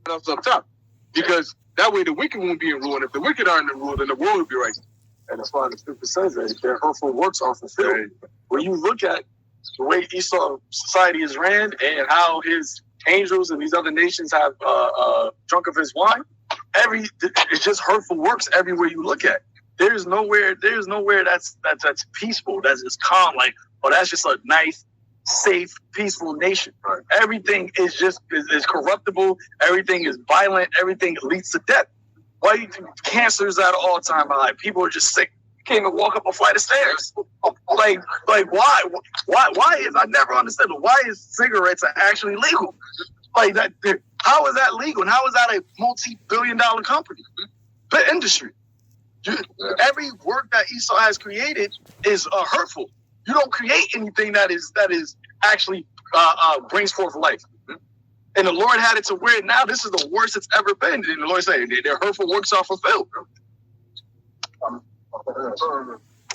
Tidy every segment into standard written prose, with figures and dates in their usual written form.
us up top, because that way the wicked won't be in rule. And if the wicked are in the rule, then the world will be right. And that's why the scripture says that their hurtful works are fulfilled. Right. When you look at the way Esau society is ran and how his angels and these other nations have drunk of his wine, it's just hurtful works everywhere you look at. There's nowhere that's peaceful, that's just calm, like, oh, that's just a nice, safe, peaceful nation. Right. Everything is just is corruptible, everything is violent, everything leads to death. Why do you think cancer's at an all-time high? People are just sick. You can't even walk up a flight of stairs. Like why? Why is, I never understood, why is cigarettes actually legal? Like that, how is that legal? And how is that a multi-billion-dollar company? The industry. Every work that Esau has created is hurtful. You don't create anything that is actually brings forth life. And the Lord had it to where now this is the worst it's ever been. And the Lord said, their hurtful works are fulfilled.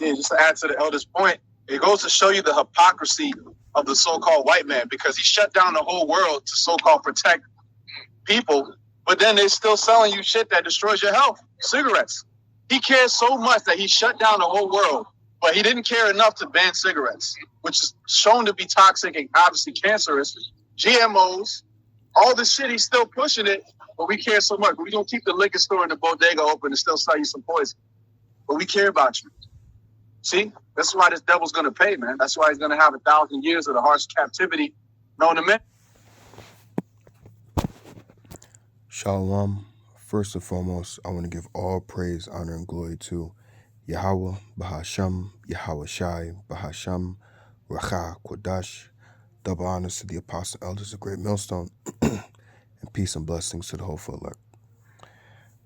Yeah, just to add to the elder's point, it goes to show you the hypocrisy of the so-called white man, because he shut down the whole world to so-called protect people, but then they're still selling you shit that destroys your health, cigarettes. He cares so much that he shut down the whole world, but he didn't care enough to ban cigarettes, which is shown to be toxic and obviously cancerous. GMOs, all this shit, he's still pushing it, but we care so much. We're going to keep the liquor store and the bodega open and still sell you some poison. But we care about you. See? That's why this devil's going to pay, man. That's why he's going to have 1,000 years of the harsh captivity known to men. Shalom. First and foremost, I want to give all praise, honor, and glory to Yahweh, Bahasham, Yahweh Shai, Bahasham, Racha, Kodash. Double honors to the apostle elders of Great Millstone, and peace and blessings to the whole elect.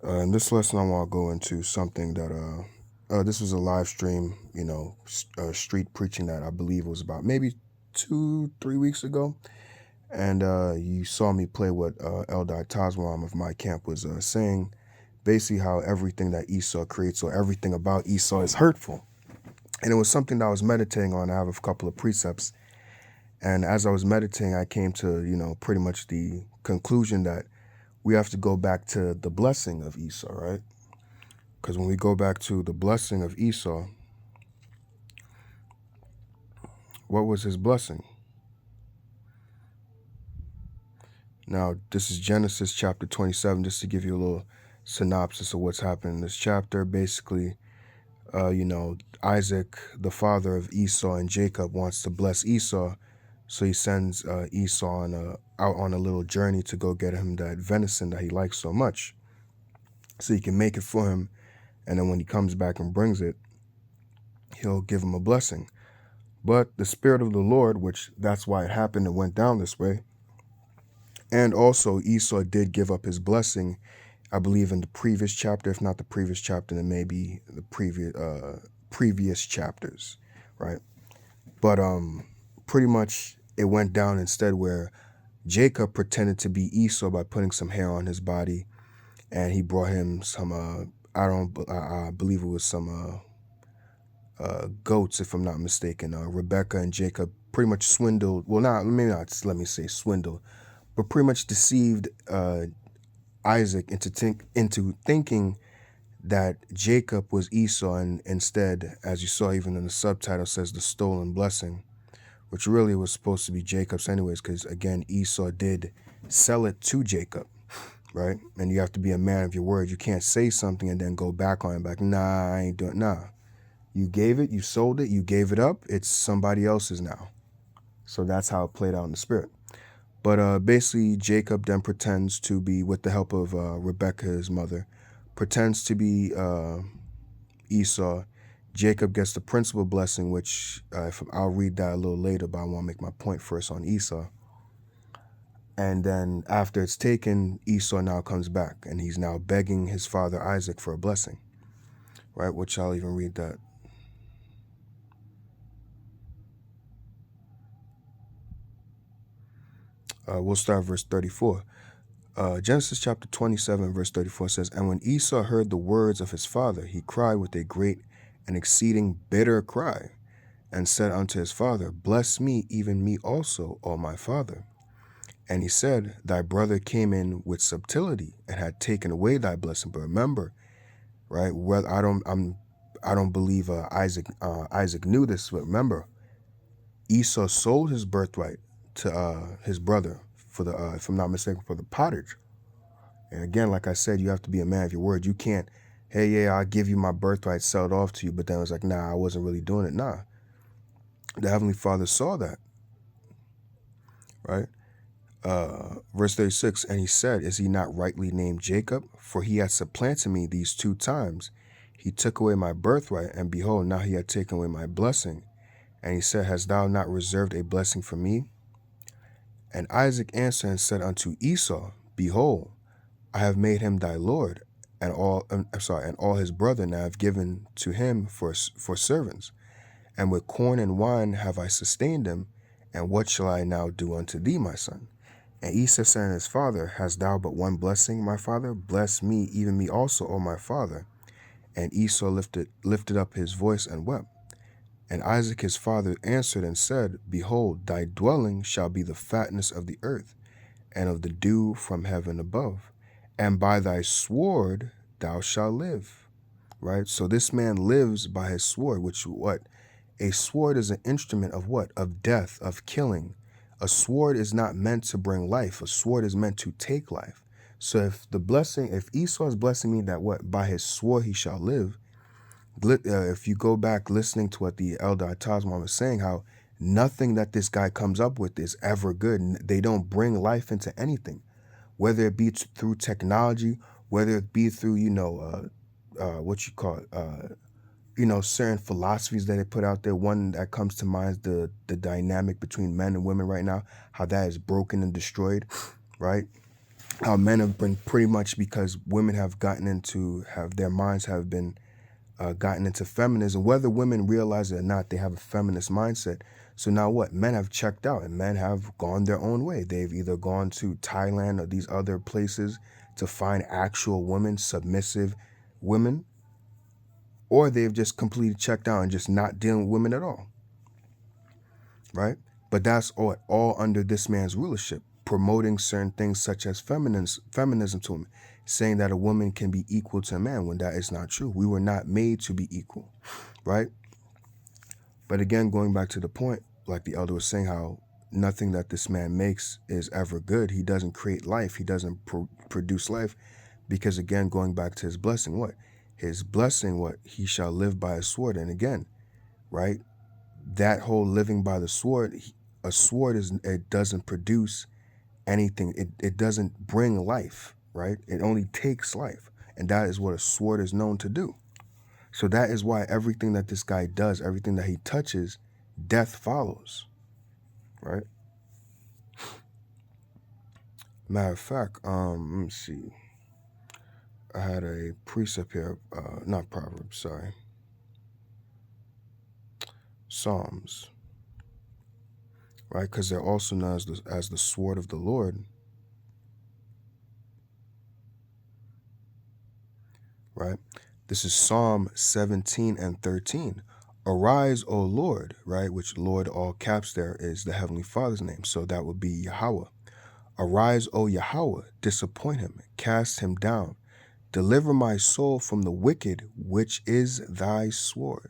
In this lesson, I want to go into something that, this was a live stream, street preaching that I believe was about maybe 2-3 weeks ago. And you saw me play what Eldai Tazwam of my camp was saying, basically how everything that Esau creates or everything about Esau is hurtful. And it was something that I was meditating on. I have a couple of precepts. And as I was meditating, I came to, pretty much the conclusion that we have to go back to the blessing of Esau, right? Because when we go back to the blessing of Esau, what was his blessing? Now, this is Genesis chapter 27, just to give you a little synopsis of what's happened in this chapter. Basically, Isaac, the father of Esau and Jacob, wants to bless Esau. So he sends Esau out on a little journey to go get him that venison that he likes so much, so he can make it for him. And then when he comes back and brings it, he'll give him a blessing. But the Spirit of the Lord, which that's why it happened and went down this way, and also Esau did give up his blessing, I believe in the previous chapter, if not the previous chapter, then maybe the previous chapters, right? But pretty much it went down instead where Jacob pretended to be Esau by putting some hair on his body, and he brought him some I believe it was some goats, if I'm not mistaken. Rebecca and Jacob pretty much swindled, well, let me say swindled, but pretty much deceived Isaac into thinking that Jacob was Esau, and instead, as you saw even in the subtitle, says the stolen blessing, which really was supposed to be Jacob's anyways, because again, Esau did sell it to Jacob, right? And you have to be a man of your word. You can't say something and then go back on it, like, nah, I ain't doing it. Nah. You gave it, you sold it, you gave it up, it's somebody else's now. So that's how it played out in the spirit. But basically, Jacob then pretends to be, with the help of Rebecca, his mother, pretends to be Esau. Jacob gets the principal blessing, which I'll read that a little later, but I want to make my point first on Esau. And then after it's taken, Esau now comes back, and he's now begging his father Isaac for a blessing, right? Which I'll even read that. We'll start verse 34. Genesis chapter 27, verse 34 says, "And when Esau heard the words of his father, he cried with a great and exceeding bitter cry, and said unto his father, Bless me, even me also, O my father. And he said, thy brother came in with subtlety and had taken away thy blessing. But remember, right? Well, I don't believe Isaac knew this, but remember, Esau sold his birthright to his brother for the, if I'm not mistaken, for the pottage. And again, like I said, you have to be a man of your word. You can't, hey, yeah, I'll give you my birthright, sell it off to you. But then it was like, nah, I wasn't really doing it. Nah, the Heavenly Father saw that, right? Verse 36, and he said, is he not rightly named Jacob? For he had supplanted me these 2 times. He took away my birthright, and behold, now he had taken away my blessing. And he said, hast thou not reserved a blessing for me? And Isaac answered and said unto Esau, behold, I have made him thy lord, and all his brethren I have given to him for servants. And with corn and wine have I sustained him. And what shall I now do unto thee, my son? And Esau said unto his father, hast thou but one blessing, my father? Bless me, even me also, O my father. And Esau lifted up his voice and wept. And Isaac his father answered and said, behold, thy dwelling shall be the fatness of the earth, and of the dew from heaven above. And by thy sword thou shalt live. Right? So this man lives by his sword, which what? A sword is an instrument of what? Of death, of killing. A sword is not meant to bring life. A sword is meant to take life. So if Esau is blessing me that what? By his sword he shall live. If you go back listening to what the elder Atazman was saying, how nothing that this guy comes up with is ever good. They don't bring life into anything, whether it be through technology, whether it be through, certain philosophies that they put out there. One that comes to mind is the dynamic between men and women right now, how that is broken and destroyed, right? How men have been pretty much, because women have their minds have been gotten into feminism, whether women realize it or not. They have a feminist mindset. So now what? Men have checked out and men have gone their own way. They've either gone to Thailand or these other places to find actual women, submissive women, or they've just completely checked out and just not dealing with women at all, right? But that's all under this man's rulership, promoting certain things such as feminism to him, saying that a woman can be equal to a man when that is not true. We were not made to be equal, right? But again, going back to the point, like the elder was saying, how nothing that this man makes is ever good. He doesn't create life. He doesn't produce life, because again, going back to his blessing, what? His blessing, what? He shall live by a sword. And again, right? That whole living by the sword, a sword it doesn't produce anything. It doesn't bring life, right? It only takes life. And that is what a sword is known to do. So that is why everything that this guy does, everything that he touches, death follows, right? Matter of fact, let me see. I had a precept here, not Proverbs, sorry. Psalms, right? Because they're also known as the sword of the Lord, right? This is Psalm 17 and 13. Arise, O Lord, right? Which Lord, all caps there, is the Heavenly Father's name. So that would be Yahweh. Arise, O Yahweh, disappoint him, cast him down. Deliver my soul from the wicked, which is thy sword.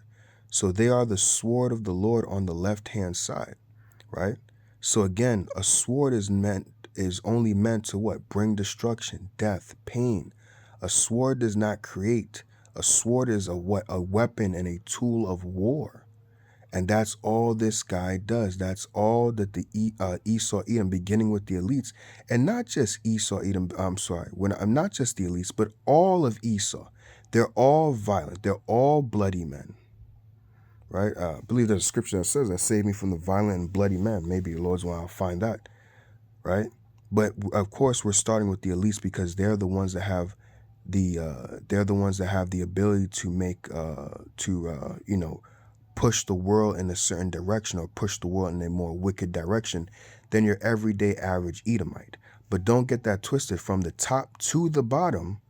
So they are the sword of the Lord on the left-hand side, right? So again, a sword is only meant to what? Bring destruction, death, pain. A sword does not create. A sword is a weapon and a tool of war. And that's all this guy does. That's all that the Esau Edom, beginning with the elites, and not just Esau Edom. Not just the elites, but all of Esau. They're all violent. They're all bloody men, right? I believe there's a scripture that says that save me from the violent and bloody men. Maybe the Lord's will I'll find that, right? But of course, we're starting with the elites because they're the ones that have the ability to make push the world in a certain direction, or push the world in a more wicked direction than your everyday average Edomite. But don't get that twisted. From the top to the bottom,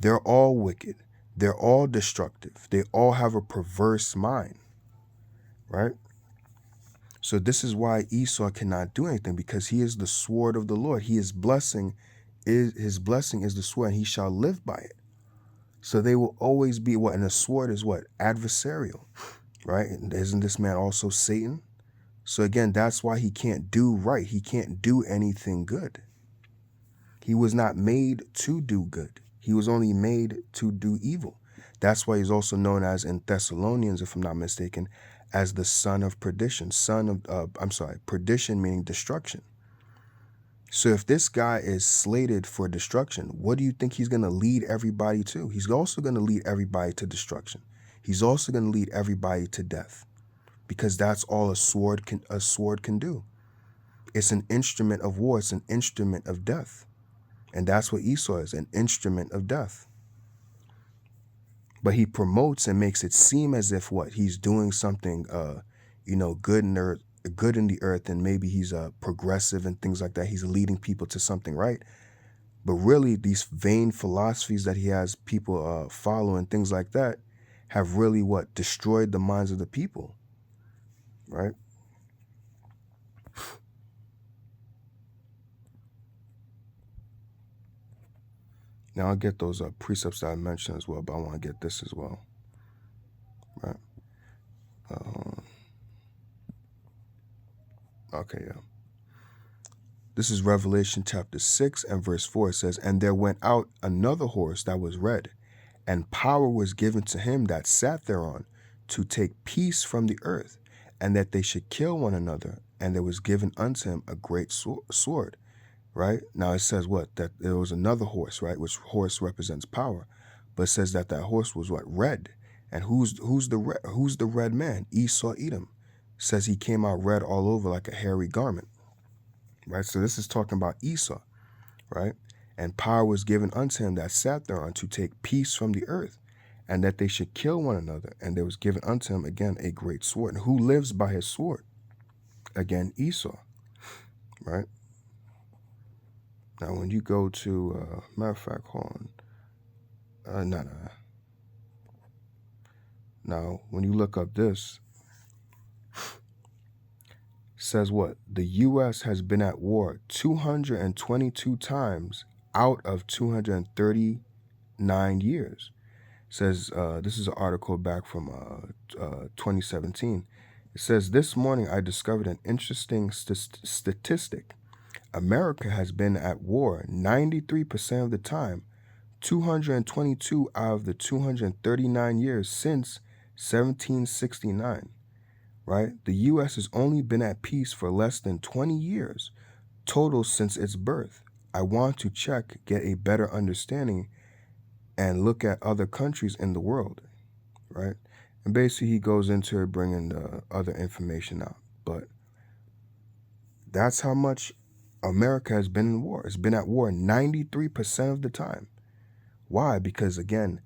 they're all wicked. They're all destructive. They all have a perverse mind, right? So this is why Esau cannot do anything, because he is the sword of the Lord. His blessing is the sword, and he shall live by it. So they will always be what? And a sword is what? Adversarial, right? And isn't this man also Satan? So again, that's why he can't do right. He can't do anything good. He was not made to do good. He was only made to do evil. That's why he's also known as, in Thessalonians, if I'm not mistaken, as the son of perdition. Perdition meaning destruction. So if this guy is slated for destruction, what do you think he's going to lead everybody to? He's also going to lead everybody to destruction. He's also going to lead everybody to death, because that's all a sword can do. It's an instrument of war. It's an instrument of death. And that's what Esau is, an instrument of death. But he promotes and makes it seem as if what? He's doing something, good in the earth, and maybe he's progressive and things like that. He's leading people to something right. But really, these vain philosophies that he has people follow and things like that have really what? Destroyed the minds of the people, right? Now I'll get those precepts that I mentioned as well, but I want to get this as well, right? Okay, yeah. This is Revelation chapter 6 and verse 4. It says, "And there went out another horse that was red, and power was given to him that sat thereon to take peace from the earth, and that they should kill one another. And there was given unto him a great sword." Right? Now it says what? That there was another horse, right? Which horse represents power. But it says that horse was what? Red. And who's the red man? Esau Edom. It says he came out red all over like a hairy garment. Right? So this is talking about Esau, right? "And power was given unto him that sat thereon to take peace from the earth, and that they should kill one another. And there was given unto him again a great sword." And who lives by his sword? Again, Esau, right? Now, when you go to, matter of fact, hold on. Now, when you look up this, says what? The U.S. has been at war 222 times out of 239 years. Says, this is an article back from 2017. It says, "This morning I discovered an interesting statistic. America has been at war 93% of the time, 222 out of the 239 years since 1769. Right? The U.S. has only been at peace for less than 20 years total since its birth. I want to get a better understanding, and look at other countries in the world." Right? And basically he goes into bringing the other information out. But that's how much America has been in war. It's been at war 93% of the time. Why? Because again,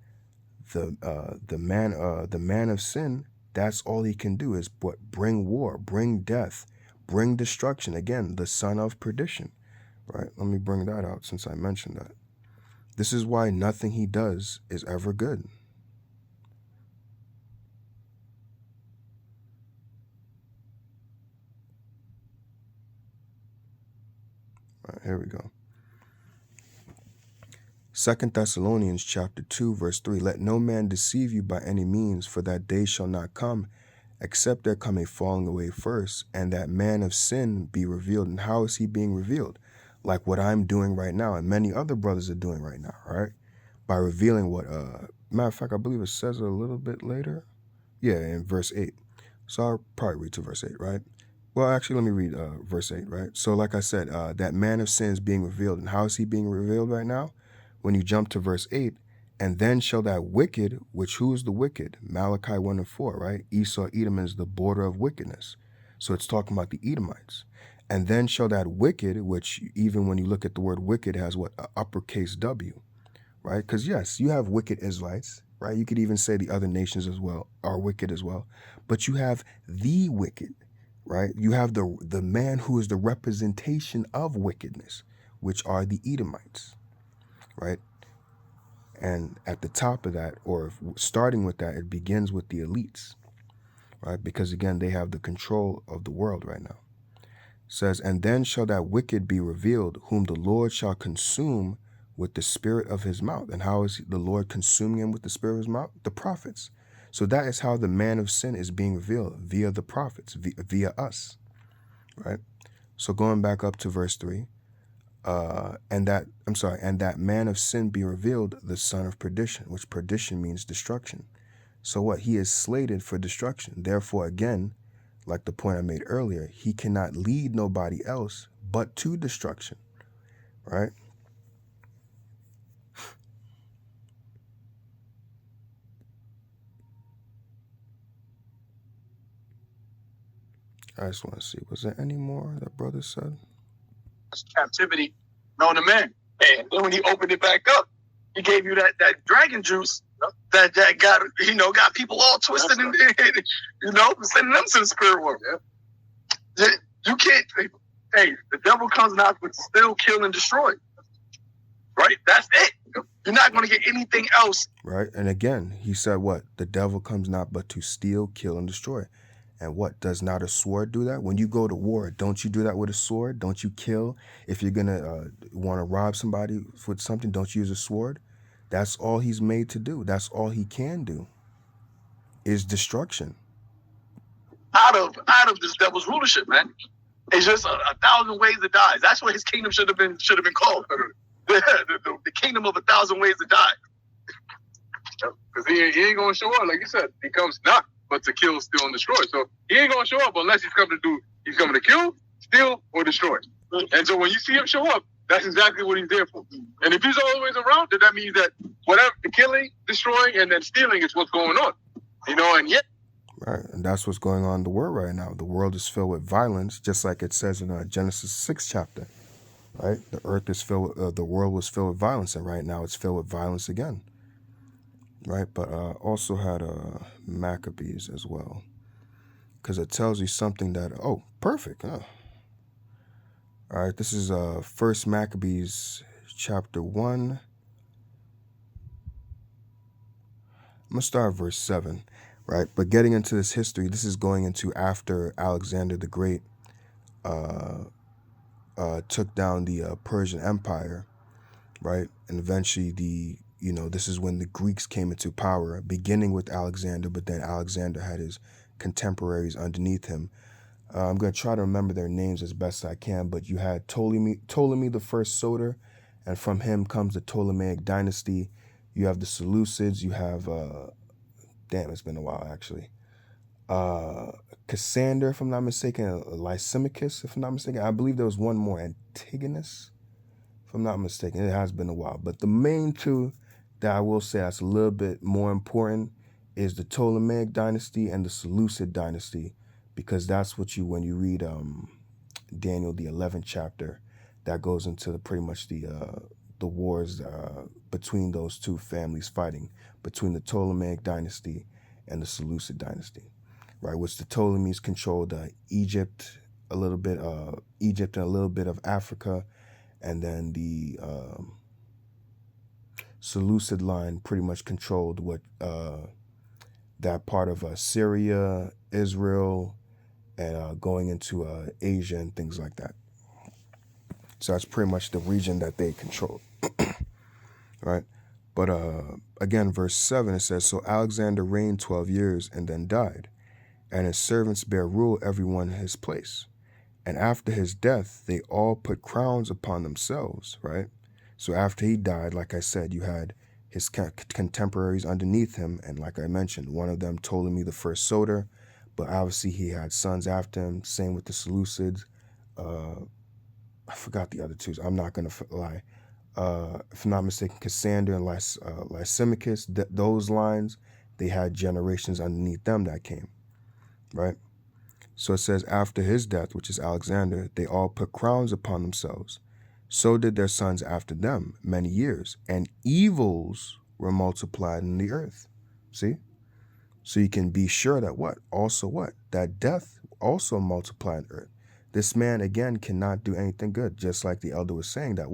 the man of sin, that's all he can do is what? Bring war, bring death, bring destruction. Again, the son of perdition. Right? Let me bring that out since I mentioned that. This is why nothing he does is ever good. All right, here we go. 2 Thessalonians chapter 2, verse 3. "Let no man deceive you by any means, for that day shall not come, except there come a falling away first, and that man of sin be revealed." And how is he being revealed? Like what I'm doing right now, and many other brothers are doing right now, right? By revealing what, matter of fact, I believe it says it a little bit later. Yeah, in verse 8. So I'll probably read to verse 8, right? Well, actually, let me read verse 8, right? So like I said, that man of sin is being revealed. And how is he being revealed right now? When you jump to verse 8, "And then shall that wicked," which who is the wicked? Malachi 1 and 4, right? Esau, Edom is the border of wickedness. So it's talking about the Edomites. "And then shall that wicked," which even when you look at the word wicked has what? An uppercase W, right? Because yes, you have wicked Israelites, right? You could even say the other nations as well are wicked as well. But you have the wicked, right? You have the man who is the representation of wickedness, which are the Edomites, right? And at the top of that, or starting with that, it begins with the elites, right? Because again, they have the control of the world right now. It says, and then shall that wicked be revealed, whom the Lord shall consume with the spirit of his mouth. And how is the Lord consuming him with the spirit of his mouth? The prophets. So that is how the man of sin is being revealed, via the prophets, via us, right? So going back up to verse 3, and that man of sin be revealed, the son of perdition, which perdition means destruction. So what? He is slated for destruction. Therefore, again, like the point I made earlier, he cannot lead nobody else but to destruction, right? I just want to see, was there any more that brother said? Captivity known to man. And then when he opened it back up, he gave you that dragon juice that got got people all twisted and sending them to the spirit world. Yeah. You can't. Hey, the devil comes not but still kill and destroy. Right? That's it. You're not going to get anything else. Right. And again, he said what? The devil comes not but to steal, kill, and destroy. And what? Does not a sword do that? When you go to war, don't you do that with a sword? Don't you kill? If you're going to want to rob somebody with something, don't you use a sword? That's all he's made to do. That's all he can do, is destruction. Out of this devil's rulership, man. It's just a thousand ways to die. That's what his kingdom should have been called. The kingdom of 1,000 ways to die. Because he ain't going to show up, like you said. He comes not but to kill, steal, and destroy. So he ain't going to show up unless he's coming to kill, steal, or destroy. And so when you see him show up, that's exactly what he's there for. And if he's always around, then that means that whatever the killing, destroying, and then stealing is what's going on. And yet. Right, and that's what's going on in the world right now. The world is filled with violence, just like it says in Genesis 6 chapter. Right, the earth is filled with, the world was filled with violence, and right now it's filled with violence again. Right, but also had Maccabees as well, because it tells you something that perfect. All right, this is First Maccabees chapter 1. I'm gonna start at verse 7. Right, but getting into this history, this is going into after Alexander the Great took down the Persian Empire, right, and eventually this is when the Greeks came into power, beginning with Alexander, but then Alexander had his contemporaries underneath him. I'm going to try to remember their names as best I can, but you had Ptolemy the First Soter, and from him comes the Ptolemaic dynasty. You have the Seleucids, you have, it's been a while actually. Cassander, if I'm not mistaken, Lysimachus, if I'm not mistaken. I believe there was one more, Antigonus, if I'm not mistaken. It has been a while. But the main two that I will say that's a little bit more important is the Ptolemaic dynasty and the Seleucid dynasty, because that's what when you read Daniel, the 11th chapter, that goes into pretty much the wars between those two families fighting, between the Ptolemaic dynasty and the Seleucid dynasty, right? Which the Ptolemies controlled Egypt and a little bit of Africa, and then the Seleucid line pretty much controlled what that part of Syria, Israel, and going into Asia and things like that. So that's pretty much the region that they controlled, right? But again, verse 7, it says, so Alexander reigned 12 years and then died, and his servants bare rule everyone in his place. And after his death, they all put crowns upon themselves, right? So after he died, like I said, you had his contemporaries underneath him. And like I mentioned, one of them, Ptolemy the First Soter, but obviously he had sons after him. Same with the Seleucids. I forgot the other two. I'm not going to lie. If I'm not mistaken, Cassander and Lysimachus, those lines, they had generations underneath them that came, right? So it says, after his death, which is Alexander, they all put crowns upon themselves. So did their sons after them many years, and evils were multiplied in the earth. See? So you can be sure that that death also multiplied in the earth. This man, again, cannot do anything good, just like the elder was saying that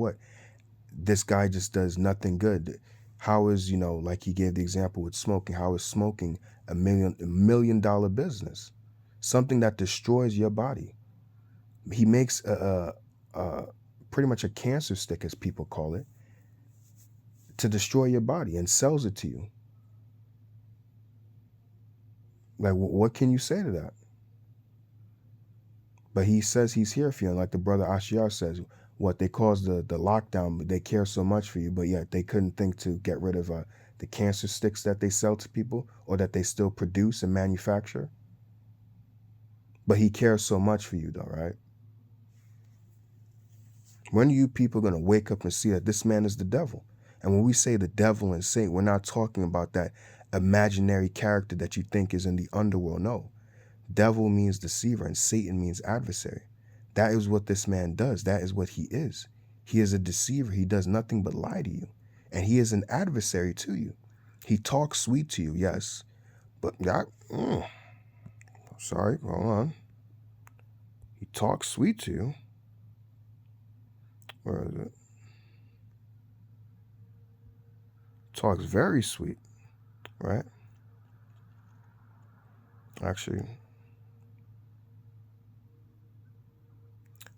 this guy just does nothing good. How is, like he gave the example with smoking, how is smoking a million dollar business? Something that destroys your body. He makes pretty much a cancer stick, as people call it, to destroy your body and sells it to you. Like, what can you say to that? But he says he's here for you. And like the brother Ashiar says, what they caused the lockdown, they care so much for you, but yet they couldn't think to get rid of the cancer sticks that they sell to people or that they still produce and manufacture. But he cares so much for you, though, right? When are you people going to wake up and see that this man is the devil? And when we say the devil and Satan, we're not talking about that imaginary character that you think is in the underworld. No. Devil means deceiver and Satan means adversary. That is what this man does. That is what he is. He is a deceiver. He does nothing but lie to you. And he is an adversary to you. He talks sweet to you, yes. But sorry, hold on. He talks sweet to you. Where is it? Talks very sweet, right? Actually,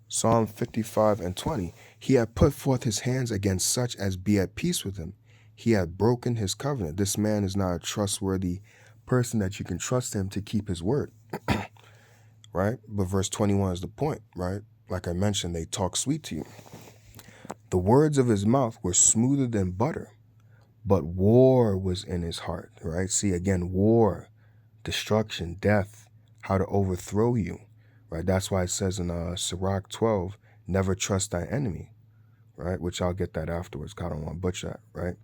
Psalm 55:20. He had put forth his hands against such as be at peace with him. He had broken his covenant. This man is not a trustworthy person that you can trust him to keep his word. Right? But verse 21 is the point, right? Like I mentioned, they talk sweet to you. The words of his mouth were smoother than butter, but war was in his heart, right? See, again, war, destruction, death, how to overthrow you, right? That's why it says in Sirach 12, never trust thy enemy, right? Which I'll get that afterwards, because I don't want to butcher that, right?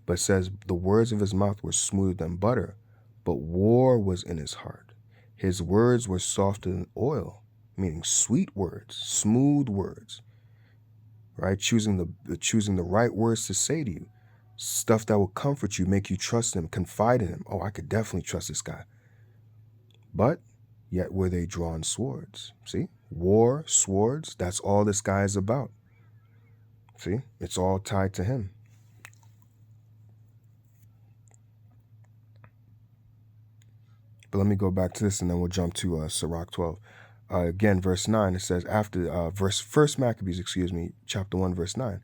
But it says the words of his mouth were smoother than butter, but war was in his heart. His words were softer than oil, meaning sweet words, smooth words, right? Choosing the right words to say to you, stuff that will comfort you, make you trust him, confide in him. Oh, I could definitely trust this guy. But yet were they drawn swords. See? War, swords, that's all this guy is about. See? It's all tied to him. But let me go back to this and then we'll jump to Sirach 12. Again, verse 9, it says, First Maccabees, chapter 1, verse 9.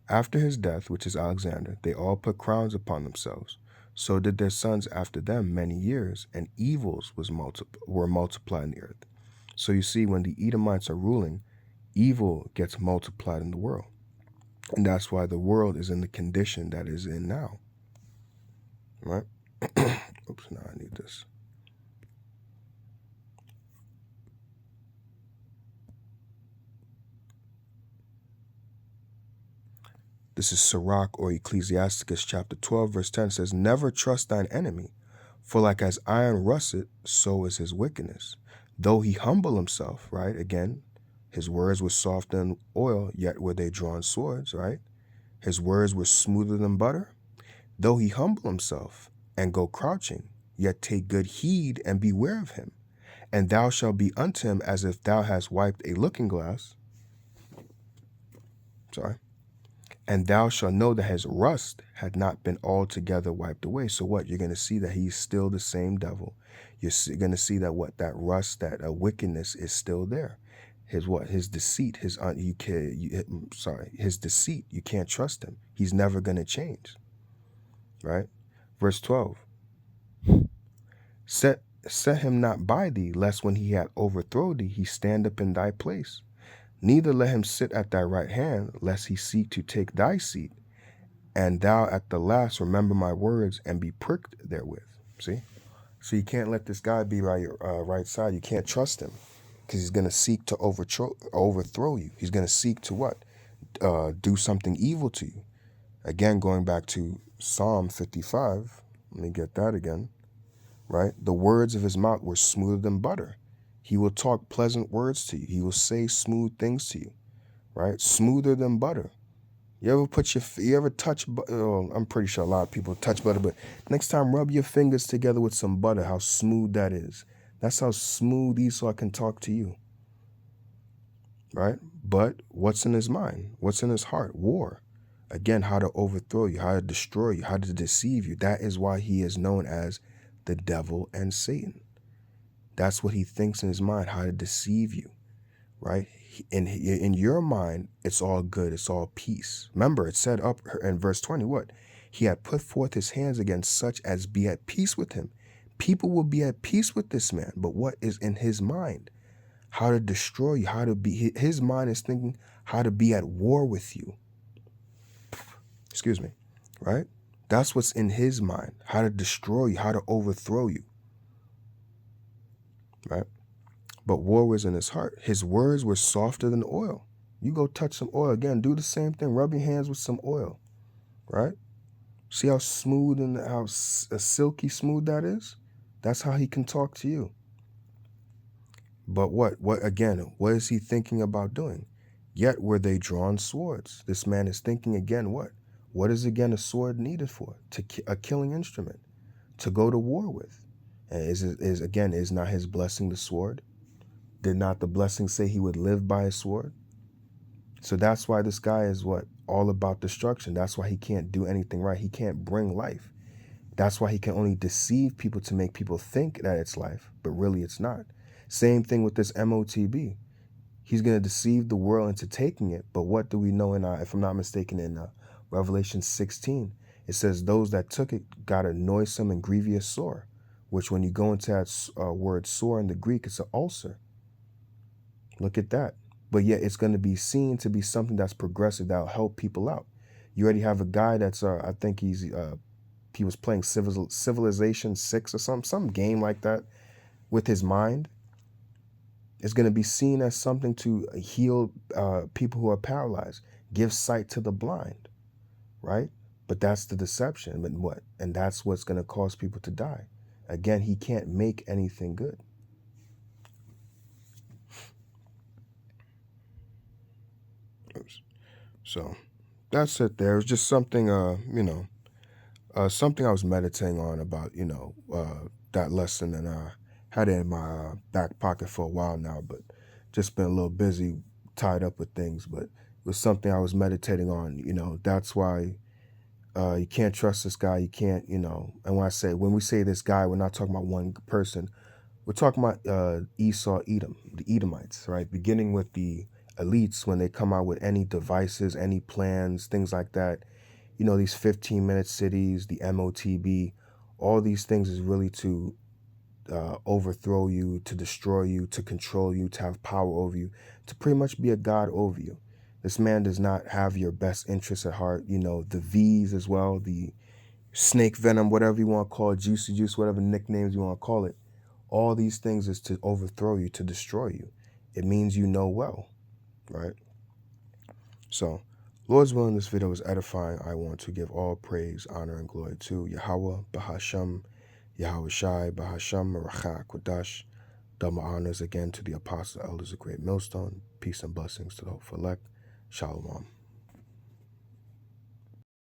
After his death, which is Alexander, they all put crowns upon themselves. So did their sons after them many years, and evils were multiplied in the earth. So you see, when the Edomites are ruling, evil gets multiplied in the world. And that's why the world is in the condition that is in now. Right? Oops, now I need this. This is Sirach or Ecclesiasticus chapter 12, verse 10 says, never trust thine enemy, for like as iron rusteth, so is his wickedness. Though he humble himself, right? Again, his words were softer than oil, yet were they drawn swords, right? His words were smoother than butter. Though he humble himself and go crouching, yet take good heed and beware of him. And thou shalt be unto him as if thou hast wiped a looking glass. And thou shalt know that his rust had not been altogether wiped away. So what? You're going to see that he's still the same devil. You're going to see that that rust, that wickedness is still there. His deceit, his deceit. You can't trust him. He's never going to change. Right? Verse 12. Set him not by thee, lest when he hath overthrown thee, he stand up in thy place. Neither let him sit at thy right hand, lest he seek to take thy seat. And thou at the last remember my words and be pricked therewith. See? So you can't let this guy be by your right side. You can't trust him because he's going to seek to overthrow you. He's going to seek to what? Do something evil to you. Again, going back to Psalm 55. Let me get that again. Right? The words of his mouth were smoother than butter. He will talk pleasant words to you. He will say smooth things to you, right? Smoother than butter. You ever touch, I'm pretty sure a lot of people touch butter, but next time rub your fingers together with some butter, how smooth that is. That's how smooth Esau can talk to you, right? But what's in his mind? What's in his heart? War. Again, how to overthrow you, how to destroy you, how to deceive you. That is why he is known as the devil and Satan. That's what he thinks in his mind, how to deceive you, right? In your mind, it's all good. It's all peace. Remember, it said up in verse 20, what? He had put forth his hands against such as be at peace with him. People will be at peace with this man. But what is in his mind? How to destroy you, how to be, his mind is thinking how to be at war with you. Excuse me, right? That's what's in his mind, how to destroy you, how to overthrow you, right? But war was in his heart. His words were softer than oil. You go touch some oil again, do the same thing, rub your hands with some oil, right? See how smooth and how silky smooth that is? That's how he can talk to you. But what again, what is he thinking about doing? Yet were they drawn swords. This man is thinking again, what? What is again a sword needed for? A killing instrument, to go to war with. And is not his blessing the sword? Did not the blessing say he would live by a sword? So that's why this guy is what? All about destruction. That's why he can't do anything right. He can't bring life. That's why he can only deceive people to make people think that it's life, but really it's not. Same thing with this MOTB. He's going to deceive the world into taking it. But what do we know in, if I'm not mistaken, in Revelation 16, it says those that took it got a noisome and grievous sore, which when you go into that word sore in the Greek, it's an ulcer. Look at that. But yet it's going to be seen to be something that's progressive, that'll help people out. You already have a guy that's, I think he was playing Civilization 6 or some game like that with his mind. It's going to be seen as something to heal people who are paralyzed, give sight to the blind, right? But that's the deception. But what? And that's what's going to cause people to die. Again, he can't make anything good. Oops. So that's it there. It was just something, something I was meditating on about, that lesson, and I had it in my back pocket for a while now, but just been a little busy, tied up with things. But it was something I was meditating on. That's why you can't trust this guy. You can't, and when we say this guy, we're not talking about one person. We're talking about Esau, Edom, the Edomites, right? Beginning with the elites, when they come out with any devices, any plans, things like that. These 15-minute cities, the MOTB, all these things is really to overthrow you, to destroy you, to control you, to have power over you, to pretty much be a god over you. This man does not have your best interests at heart. The V's as well, the snake venom, whatever you want to call it, juicy juice, whatever nicknames you want to call it. All these things is to overthrow you, to destroy you. It means you know well, right? So, Lord's willing, this video is edifying. I want to give all praise, honor, and glory to Yahweh, Bahasham, Yahweh Shai, Bahasham, Racha, Kodash. Double honors again to the apostle, elders of Great Millstone. Peace and blessings to the hopeful elect. Shalom.